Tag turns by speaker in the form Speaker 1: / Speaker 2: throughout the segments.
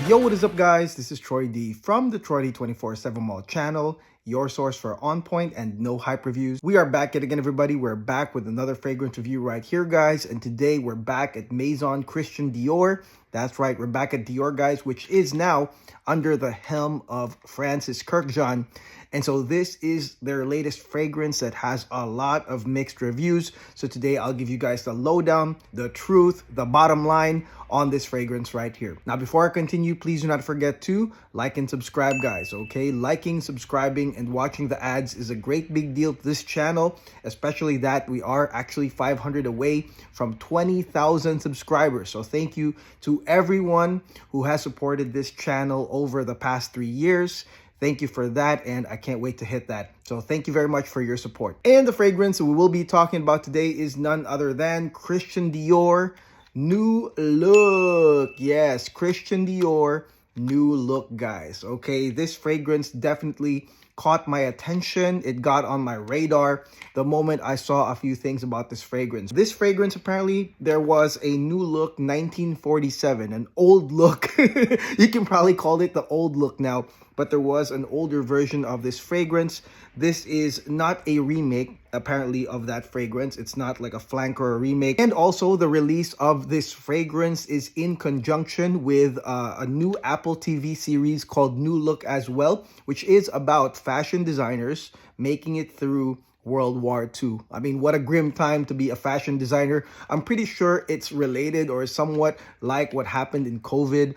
Speaker 1: Yo, what is up, guys? This is Troy D from the Troy D 24/7 Mall channel, your source for on point and no hype reviews. We are back yet again, everybody. We're back with another fragrance review right here, guys. And today we're back at Maison Christian Dior. That's right, we're back at Dior, guys, which is now under the helm of Francis Kurkdjian. And so this is their latest fragrance that has a lot of mixed reviews. So today I'll give you guys the lowdown, the truth, the bottom line on this fragrance right here. Now, before I continue, please do not forget to like and subscribe, guys, okay? Liking, subscribing, and watching the ads is a great big deal to this channel, especially that we are actually 500 away from 20,000 subscribers. So thank you to everyone who has supported this channel over the past 3 years. Thank you for that, and I can't wait to hit that. So thank you very much for your support. And the fragrance we will be talking about today is none other than Christian Dior New Look. Yes, Christian Dior New Look, guys. Okay, this fragrance definitely caught my attention. It got on my radar the moment I saw a few things about this fragrance. This fragrance, apparently, there was a New Look 1947, an old look. You can probably call it the old look now, but there was an older version of this fragrance. This is not a remake, apparently, of that fragrance. It's not like a flank or a remake. And also, the release of this fragrance is in conjunction with a new Apple TV series called New Look as well, which is about fashion designers making it through World War II. I mean, what a grim time to be a fashion designer. I'm pretty sure it's related or somewhat like what happened in COVID,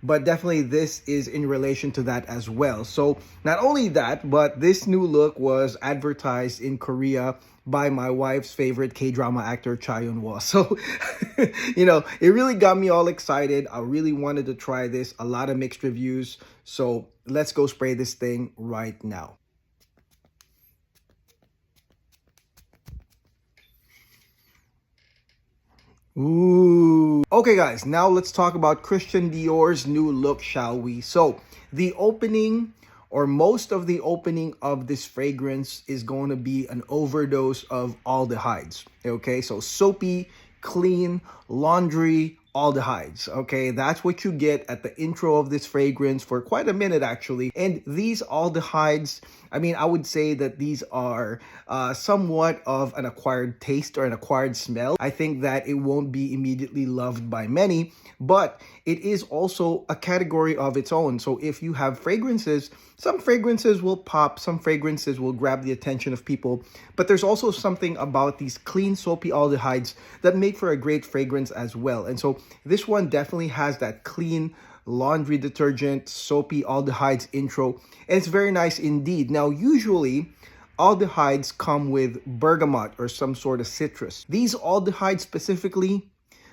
Speaker 1: but definitely this is in relation to that as well. So not only that, but this New Look was advertised in Korea by my wife's favorite K-drama actor, Cha Yun-woo. So, you know, it really got me all excited. I really wanted to try this. A lot of mixed reviews. So let's go spray this thing right now. Ooh. Okay, guys, now let's talk about Christian Dior's New Look, shall we? So the opening, or most of the opening of this fragrance, is going to be an overdose of aldehydes. Okay, so soapy, clean, laundry, aldehydes. Okay, that's what you get at the intro of this fragrance for quite a minute, actually. And these aldehydes, I mean, I would say that these are somewhat of an acquired taste or an acquired smell. I think that it won't be immediately loved by many, but it is also a category of its own. So if you have fragrances, some fragrances will pop, some fragrances will grab the attention of people, but there's also something about these clean, soapy aldehydes that make for a great fragrance as well. And so this one definitely has that clean, laundry detergent, soapy aldehydes intro, and it's very nice indeed. Now, usually, aldehydes come with bergamot or some sort of citrus. These aldehydes specifically,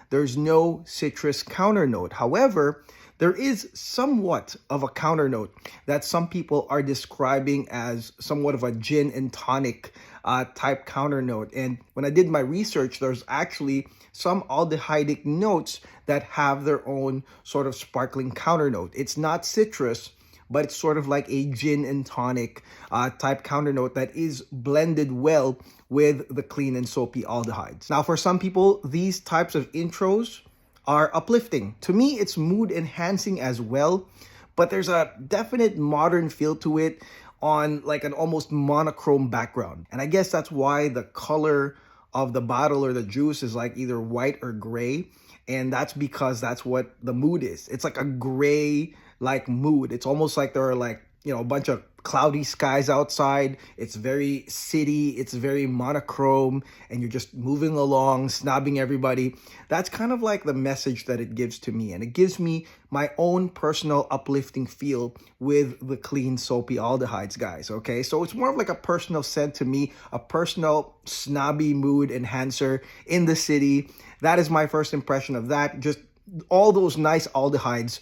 Speaker 1: there's no citrus counter note. However, there is somewhat of a counter note that some people are describing as somewhat of a gin and tonic type counter note. And when I did my research, there's actually some aldehydic notes that have their own sort of sparkling counter note. It's not citrus, but it's sort of like a gin and tonic type counter note that is blended well with the clean and soapy aldehydes. Now, for some people, these types of intros are uplifting. To me, it's mood enhancing as well, but there's a definite modern feel to it on like an almost monochrome background. And I guess that's why the color of the bottle or the juice is like either white or gray. And that's because that's what the mood is. It's like a gray like mood. It's almost like there are like, you know, a bunch of cloudy skies outside. It's very city, it's very monochrome, and you're just moving along, snobbing everybody. That's kind of like the message that it gives to me. And it gives me my own personal uplifting feel with the clean, soapy aldehydes, guys, okay? So it's more of like a personal scent to me, a personal snobby mood enhancer in the city. That is my first impression of that. Just all those nice aldehydes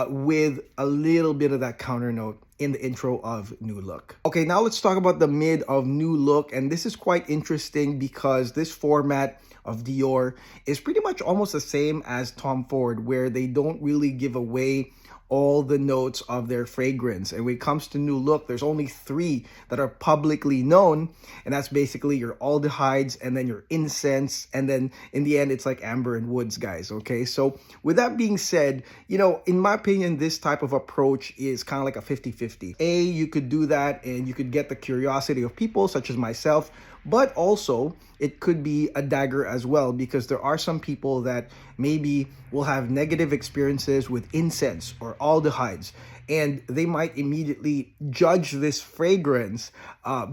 Speaker 1: with a little bit of that counter note in the intro of New Look. Okay, now let's talk about the mid of New Look. And this is quite interesting because this format of Dior is pretty much almost the same as Tom Ford, where they don't really give away all the notes of their fragrance. And when it comes to New Look, there's only 3 that are publicly known, and that's basically your aldehydes and then your incense, and then in the end it's like amber and woods, guys. Okay, so with that being said, you know, in my opinion, this type of approach is kind of like a 50-50. You could do that and you could get the curiosity of people such as myself, but also it could be a dagger as well, because there are some people that maybe will have negative experiences with incense or aldehydes, and they might immediately judge this fragrance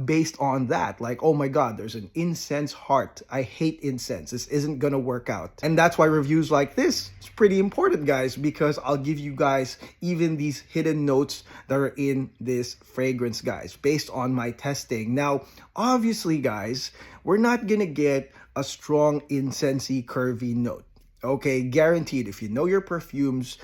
Speaker 1: based on that. Like, oh my God, there's an incense heart. I hate incense. This isn't gonna work out. And that's why reviews like this is pretty important, guys, because I'll give you guys even these hidden notes that are in this fragrance, guys, based on my testing. Now, obviously, guys, we're not gonna get a strong incensey curvy note. Okay, guaranteed. If you know your perfumes,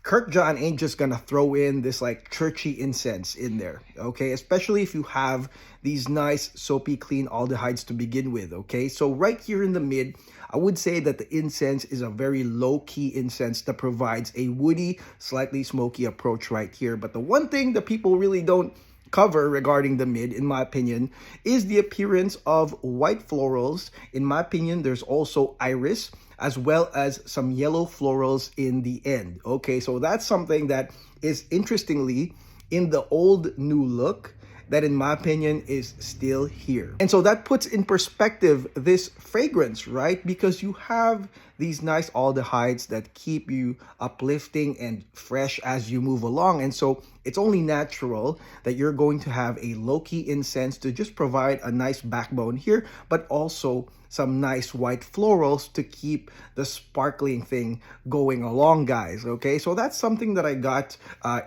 Speaker 1: Kirk John ain't just gonna throw in this like churchy incense in there, okay? Especially if you have these nice soapy clean aldehydes to begin with, okay? So right here in the mid, I would say that the incense is a very low-key incense that provides a woody, slightly smoky approach right here. But the one thing that people really don't cover regarding the mid, in my opinion, is the appearance of white florals. In my opinion, there's also iris, as well as some yellow florals in the end. Okay, so that's something that is interestingly in the old New Look that in my opinion is still here. And so that puts in perspective this fragrance, right? Because you have these nice aldehydes that keep you uplifting and fresh as you move along. And so it's only natural that you're going to have a low-key incense to just provide a nice backbone here, but also some nice white florals to keep the sparkling thing going along, guys. Okay, so that's something that I got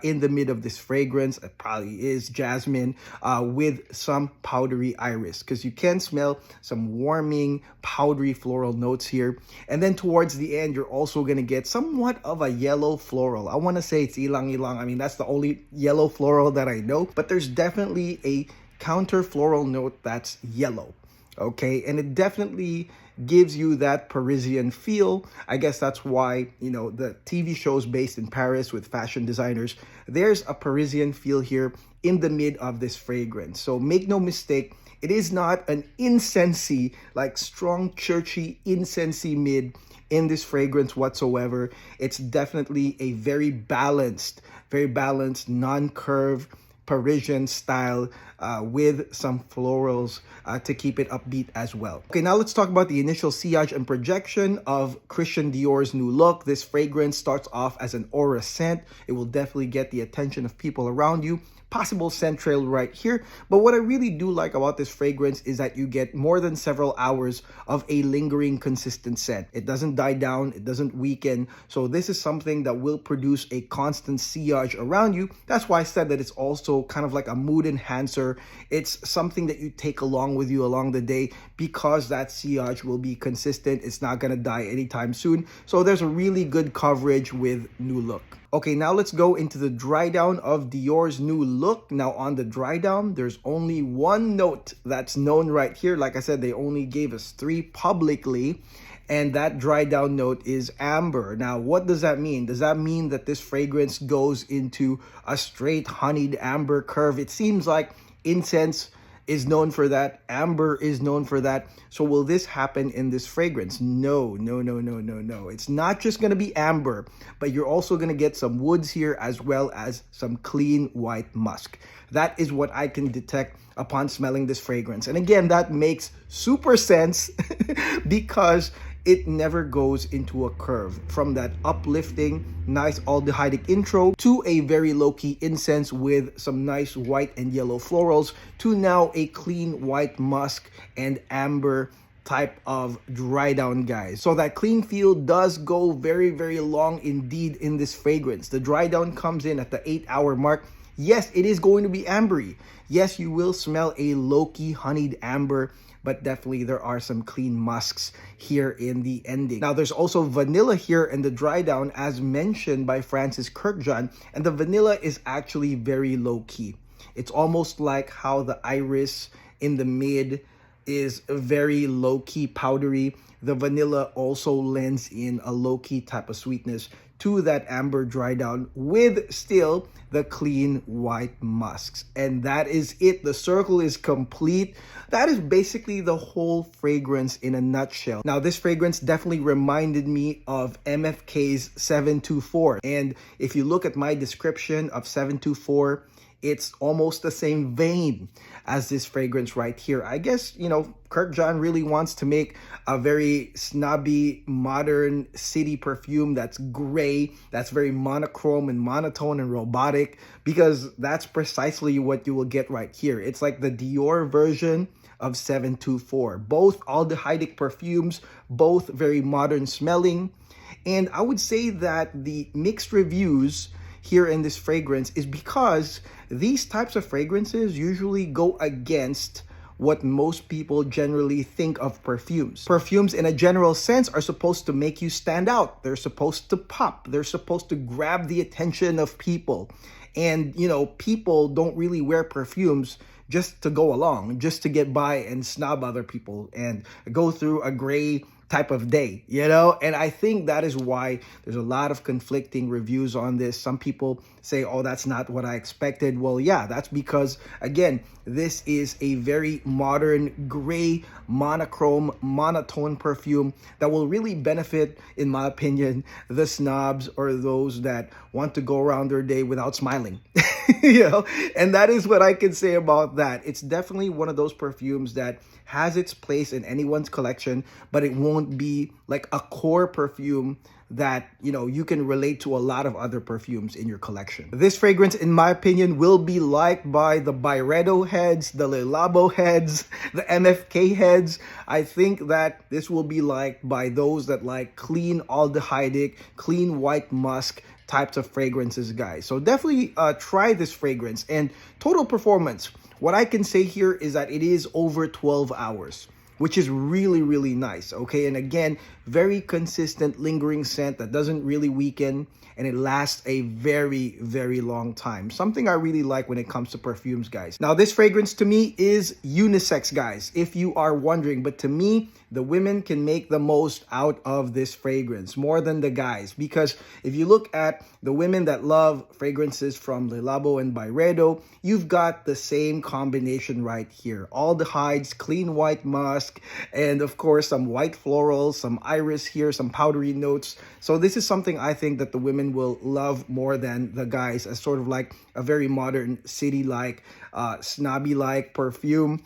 Speaker 1: in the mid of this fragrance. It probably is jasmine with some powdery iris, because you can smell some warming powdery floral notes here. And then towards the end, you're also going to get somewhat of a yellow floral. I want to say it's ilang ilang. I mean, that's the only yellow floral that I know, but there's definitely a counter floral note that's yellow. Okay, and it definitely gives you that Parisian feel. I guess that's why, you know, the TV shows based in Paris with fashion designers, there's a Parisian feel here in the mid of this fragrance. So make no mistake, it is not an incensey, like strong churchy incensey mid in this fragrance whatsoever. It's definitely a very balanced, non-curve Parisian style with some florals to keep it upbeat as well. Okay, now let's talk about the initial sillage and projection of Christian Dior's New Look. This fragrance starts off as an aura scent. It will definitely get the attention of people around you. Possible scent trail right here. But what I really do like about this fragrance is that you get more than several hours of a lingering consistent scent. It doesn't die down, it doesn't weaken. So this is something that will produce a constant sillage around you. That's why I said that it's also kind of like a mood enhancer. It's something that you take along with you along the day, because that sillage will be consistent. It's not gonna die anytime soon. So there's a really good coverage with New Look. Okay, now let's go into the dry down of Dior's New Look. Now on the dry down, there's only one note that's known right here. Like I said, they only gave us 3 publicly, and that dry down note is amber. Now, what does that mean? Does that mean that this fragrance goes into a straight honeyed amber curve? It seems like incense is known for that. Amber is known for that. So will this happen in this fragrance? No. It's not just going to be amber, but you're also going to get some woods here as well as some clean white musk. That is what I can detect upon smelling this fragrance. And again, that makes super sense because it never goes into a curve. From that uplifting, nice aldehydic intro to a very low-key incense with some nice white and yellow florals to now a clean white musk and amber type of dry down, guys. So that clean feel does go very long indeed in this fragrance. The dry down comes in at the 8-hour mark. Yes, it is going to be ambery. Yes, you will smell a low-key honeyed amber, but definitely there are some clean musks here in the ending. Now, there's also vanilla here in the dry down, as mentioned by Francis Kirkjohn, and the vanilla is actually very low-key. It's almost like how the iris in the mid is very low-key powdery. The vanilla also lends in a low-key type of sweetness to that amber dry down with still the clean white musks. And that is it. The circle is complete. That is basically the whole fragrance in a nutshell. Now, this fragrance definitely reminded me of MFK's 724. And if you look at my description of 724, it's almost the same vein as this fragrance right here. I guess, you know, Kirk John really wants to make a very snobby, modern city perfume that's gray, that's very monochrome and monotone and robotic, because that's precisely what you will get right here. It's like the Dior version of 724. Both aldehydic perfumes, both very modern smelling. And I would say that the mixed reviews here in this fragrance is because these types of fragrances usually go against what most people generally think of perfumes. Perfumes in a general sense are supposed to make you stand out. They're supposed to pop. They're supposed to grab the attention of people. And, you know, people don't really wear perfumes just to go along, just to get by and snob other people and go through a gray type of day, you know? And I think that is why there's a lot of conflicting reviews on this. Some people say, oh, that's not what I expected. Well, yeah, that's because, again, this is a very modern, gray, monochrome, monotone perfume that will really benefit, in my opinion, the snobs or those that want to go around their day without smiling. You know, and that is what I can say about that. It's definitely one of those perfumes that has its place in anyone's collection, but it won't be like a core perfume that, you know, you can relate to a lot of other perfumes in your collection. This fragrance, in my opinion, will be liked by the Byredo heads, the Le Labo heads, the MFK heads. I think that this will be liked by those that like clean aldehydic, clean white musk types of fragrances, guys. So definitely try this fragrance. And total performance, what I can say here is that it is over 12 hours, which is really, really nice, okay? And again, very consistent lingering scent that doesn't really weaken, and it lasts a very, very long time. Something I really like when it comes to perfumes, guys. Now, this fragrance to me is unisex, guys, if you are wondering. But to me, the women can make the most out of this fragrance more than the guys. Because if you look at the women that love fragrances from Le Labo and Byredo, you've got the same combination right here. Aldehydes, clean white musk, and of course, some white florals, some iris here, some powdery notes. So this is something I think that the women will love more than the guys, as sort of like a very modern city-like, snobby-like perfume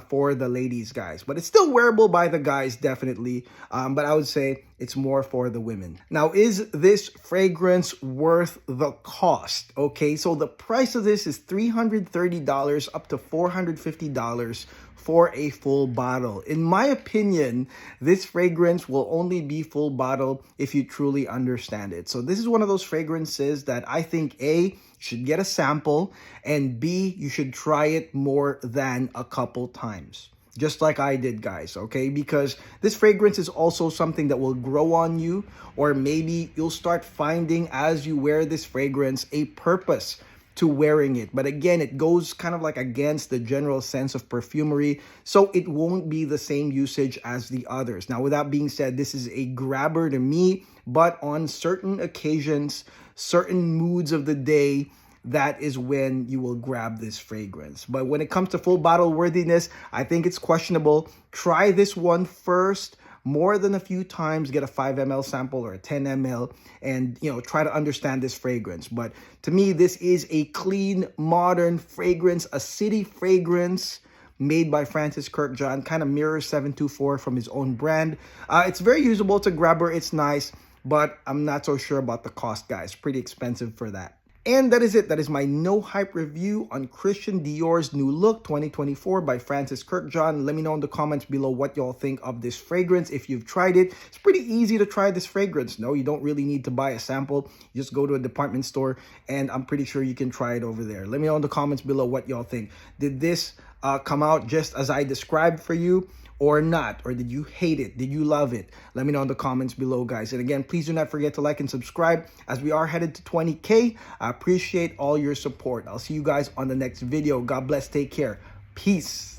Speaker 1: for the ladies, guys. But it's still wearable by the guys, definitely. But I would say it's more for the women. Now, is this fragrance worth the cost? Okay, so the price of this is $330 up to $450 for a full bottle. In my opinion, this fragrance will only be full bottle if you truly understand it. So this is one of those fragrances that I think A, should get a sample, and B, you should try it more than a couple times. Just like I did, guys, okay? Because this fragrance is also something that will grow on you, or maybe you'll start finding as you wear this fragrance a purpose to wearing it. But again, it goes kind of like against the general sense of perfumery, so it won't be the same usage as the others. Now, with that being said, this is a grabber to me, but on certain occasions, certain moods of the day, that is when you will grab this fragrance. But when it comes to full bottle worthiness, I think it's questionable. Try this one first more than a few times, get a 5 ml sample or a 10 ml, and, you know, try to understand this fragrance. But to me, this is a clean, modern fragrance, a city fragrance made by Francis Kirk John, kind of mirrors 724 from his own brand. It's very usable. It's a grabber. It's nice, but I'm not so sure about the cost, guys. Pretty expensive for that. And that is it. That is my no hype review on Christian Dior's New Look 2024 by Francis Kirk John. Let me know in the comments below what y'all think of this fragrance. If you've tried it, it's pretty easy to try this fragrance. No, you don't really need to buy a sample. You just go to a department store, and I'm pretty sure you can try it over there. Let me know in the comments below what y'all think. Did this come out just as I described for you, or not? Or did you hate it? Did you love it? Let me know in the comments below, guys. And again, please do not forget to like and subscribe as we are headed to 20K. I appreciate all your support. I'll see you guys on the next video. God bless. Take care. Peace.